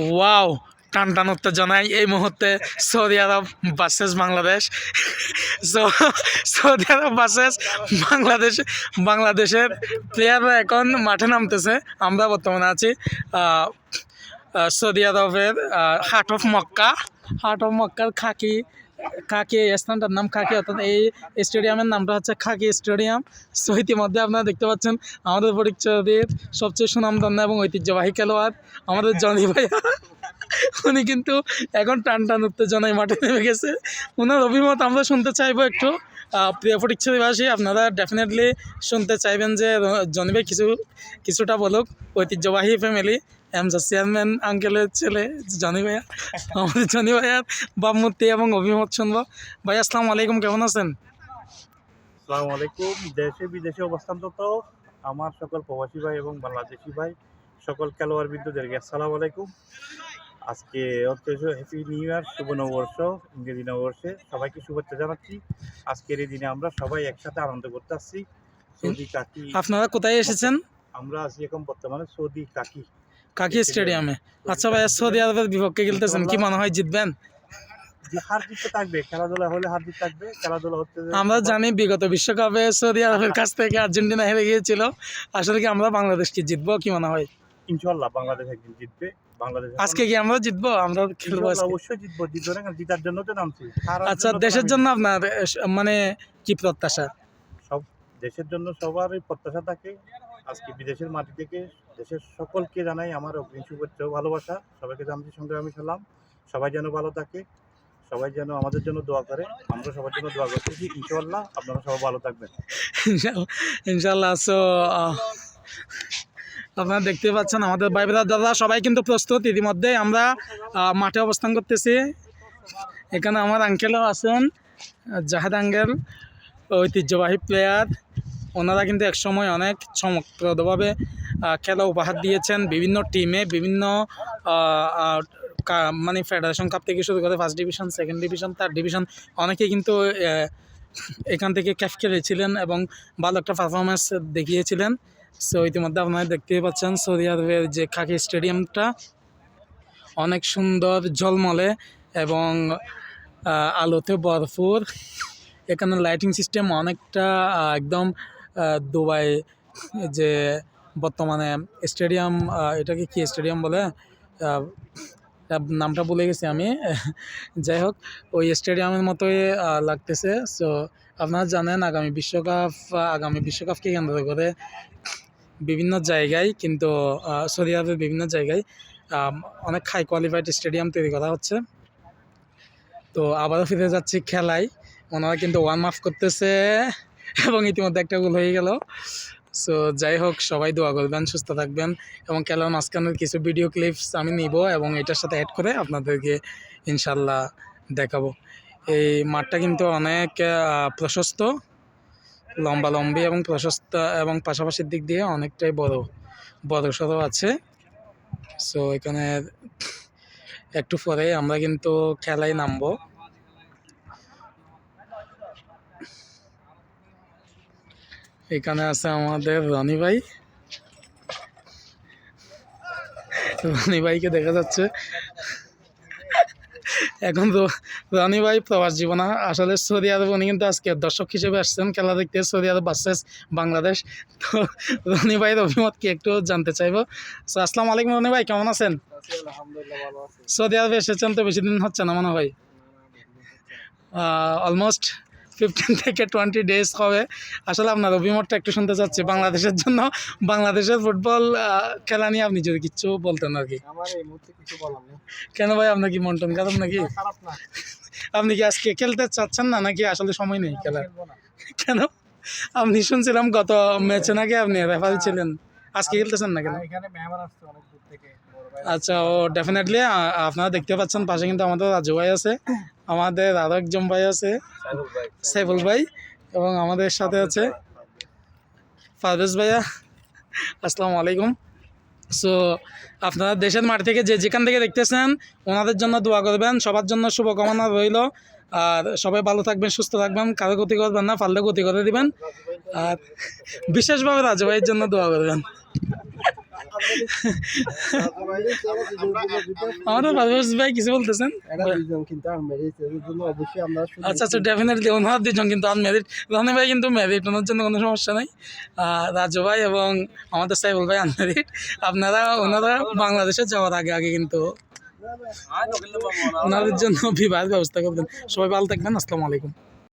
Wow, টান টান উত্তেজনায় এই মুহূর্তে সৌদি আরব ভার্সেস বাংলাদেশ। সো সৌদি আরব ভার্সেস বাংলাদেশ, বাংলাদেশের প্লেয়াররা এখন মাঠে নামতেছে। আমরা বর্তমানে আছি সৌদি আরবের হার্ট অফ মক্কার খাকি খাকি এই স্থানটার নাম খাকি, অর্থাৎ এই স্টেডিয়ামের নামটা হচ্ছে খাকি স্টেডিয়াম। সো ইতিমধ্যে আপনারা দেখতে পাচ্ছেন আমাদের পরিচয়ের সবচেয়ে সুনামধন্য এবং ঐতিহ্যবাহী খেলোয়াড় আমাদের জনি ভাইয়া, উনি কিন্তু এখন টান টান উত্তেজনায় মাঠে নেমে গেছে। ওনার অভিমত আমরা শুনতে চাইবো একটু। প্রিয় ফটিকছড়িবাসী, আপনারা ডেফিনেটলি শুনতে চাইবেন যে জনি ভাই কিছুটা বলুক। ঐতিহ্যবাহী ফ্যামিলি, এমজা চেয়ারম্যান আঙ্কেলের ছেলে জনি ভাইয়া, আমাদের জনি ভাইয়ার ভাবমূর্তি এবং অভিমত শুনবো। ভাই আসসালামু আলাইকুম, কেমন আছেন? আসসালামু আলাইকুম। দেশে বিদেশে অবস্থানরত আমার সকল প্রবাসী ভাই এবং বাংলাদেশি ভাই, সকল খেলোয়াড় বিন্দুদেরকে আসসালামু আলাইকুম। আজকে হচ্ছে হ্যাপি নিউ ইয়ার, শুভ নববর্ষ, ইংরেজি নববর্ষে সবাইকে শুভেচ্ছা জানাচ্ছি। আজকের এই দিনে আমরা সবাই একসাথে আনন্দ করতে আসছি। সৌদি কাকি, আপনারা কোথায় এসেছেন? আমরা আছি এখন বর্তমানে সৌদি কাকি স্টেডিয়ামে। আচ্ছা ভাইয়া, সৌদি আরবের বিপক্ষে খেলতেছেন, কি মনে হয় জিতবেন? যে হার জিত তো থাকবে, খেলাধুলা হলে হার জিত থাকবে। খেলাধুলা হচ্ছে আমরা জানি বিগত বিশ্বকাপে সৌদি আরবের কাছ থেকে আর্জেন্টিনা হেরে গিয়েছিল। আসলে কি আমরা বাংলাদেশকে জিতবো, কি মনে হয়? ইনশাল্লাহ বাংলাদেশ একদিন জিতবে। বাংলাদেশ আজকে কি আমরা জিতবো? আমরা খেলবো আজকে। অবশ্যই জিতবো, জিতবো না কেন? জিতার জন্য তো নামছি। আচ্ছা, দেশের জন্য আপনার মানে কি প্রত্যাশা? সব দেশের জন্য সবারই প্রত্যাশা থাকে। আজকে বিদেশের মাটি থেকে দেশের সকলকে জানাই আমার অগ্রিম শুভেচ্ছা ও ভালোবাসা। সবাইকে জানাচ্ছি সংগ্রামী সালাম। সবাই যেন ভালো থাকে, সবাই যেন আমাদের জন্য দোয়া করে। আমরা সবার জন্য দোয়া করতেছি। ইনশাআল্লাহ আপনারা সবাই ভালো থাকবেন। ইনশাল্লাহ। সো আপনারা দেখতে পাচ্ছেন আমাদের ভাই দাদা সবাই কিন্তু প্রস্তুত। ইতিমধ্যে আমরা মাঠে অবস্থান করতেছি। এখানে আমার আঙ্কেলও আছেন, জাহেদ আঙ্কেল, ঐতিহ্যবাহী প্লেয়ার। ওনারা কিন্তু একসময় অনেক চমকপ্রদভাবে খেলা উপহার দিয়েছেন বিভিন্ন টিমে, বিভিন্ন মানে ফেডারেশন কাপ থেকে শুরু করে first division, second division, third division, অনেকেই কিন্তু এখান থেকে ক্যাপ খেলেছিলেন এবং ভালো একটা পারফরমেন্স দেখিয়েছিলেন। সো ইতিমধ্যে আপনারা দেখতেই পাচ্ছেন সৌদি আরবের যে খাকি স্টেডিয়ামটা অনেক সুন্দর, ঝলমলে এবং আলোতে ভরপুর। এখানে লাইটিং সিস্টেম অনেকটা একদম দুবাই যে বর্তমানে স্টেডিয়াম, এটাকে কি স্টেডিয়াম বলে, নামটা ভুলে গেছি আমি। যাই হোক, ওই স্টেডিয়ামের মতোই লাগতেছে। সো আপনারা জানেন আগামী বিশ্বকাপকে কেন্দ্র করে বিভিন্ন জায়গায় কিন্তু সৌদি আরবের বিভিন্ন জায়গায় অনেক হাই কোয়ালিফাইড স্টেডিয়াম তৈরি করা হচ্ছে। তো আবারও ফিরে যাচ্ছি খেলায়। ওনারা কিন্তু ওয়ার্ম আপ করতেছে এবং ইতিমধ্যে একটা গোল হয়ে গেল। সো যাই হোক, সবাই দোয়া করবেন, সুস্থ থাকবেন এবং খেলার মাঝখানের কিছু ভিডিও ক্লিপস আমি নিব এবং এটার সাথে অ্যাড করে আপনাদেরকে ইনশাল্লাহ দেখাবো। এই মাঠটা কিন্তু অনেক প্রশস্ত, লম্বি এবং প্রশস্ত এবং পাশাপাশির দিক দিয়ে অনেকটাই বড় সড়ো আছে। সো এখানে একটু পরে আমরা কিন্তু খেলায় নামবো। এখানে আছে আমাদের রনি ভাইকে দেখা যাচ্ছে এখন। তো রনি ভাই প্রবাস জীবন আসলে সৌদি আরব, উনি কিন্তু আজকে দর্শক হিসেবে আসছেন খেলা দেখতে, সৌদি আরব ভার্সেস বাংলাদেশ। তো রনি ভাইয়ের অভিমত কি একটু জানতে চাইবো। সো আসসালামু আলাইকুম রনি ভাই, কেমন আছেন? সৌদি আরবে এসেছেন তো বেশি দিন হচ্ছে না মনে হয়, অলমোস্ট 15 থেকে 20 ডেজ হবে। আসলে আপনার অভিমতটা একটু শুনতে চাচ্ছি বাংলাদেশের জন্য, বাংলাদেশের ফুটবল খেলা নিয়ে আপনি যদি কিছু বলতেন আর কি। কেন ভাই, আপনার কি মন টন খারাপ নাকি? আপনি কি আজকে খেলতে চাচ্ছেন না, নাকি আসলে সময় নেই খেলার? কেন? আপনি শুনছিলাম গত ম্যাচে নাকি আপনি রেফারি ছিলেন, আজকে খেলতেছেন না কেন? আচ্ছা, ও ডেফিনেটলি আপনারা দেখতে পাচ্ছেন পাশে কিন্তু আমাদের রাজু ভাই আছে, আমাদের আরো একজন ভাই আছে সাইফুল ভাই, এবং আমাদের সাথে আছে ফারভেজ ভাইয়া। আসসালামু আলাইকুম। সো আপনারা দেশের মাঠ থেকে যেখান থেকে দেখতেছেন ওনাদের জন্য দোয়া করবেন, সবার জন্য শুভকামনা রইল। আর সবাই ভালো থাকবেন, সুস্থ থাকবেন, কারো গতি করবেন না, পারলে গতি করে দিবেন। আর বিশেষভাবে রাজু ভাইয়ের জন্য দোয়া করবেন। আমাদের পারভেজ ভাই কিছু বলতেছেন? আচ্ছা আচ্ছা, ডেফিনেটলি ওনার দুজন কিন্তু আনমেরিড। রনি ভাই কিন্তু ম্যারিড, ওনার জন্য কোনো সমস্যা নাই। রাজু ভাই এবং আমাদের সাইফুল ভাই আনমেরিড। ওনারা বাংলাদেশে যাওয়ার আগে আগে কিন্তু ওনাদের জন্য বিবাহের ব্যবস্থা করবেন। সবাই ভালো থাকবেন, আসসালামু আলাইকুম।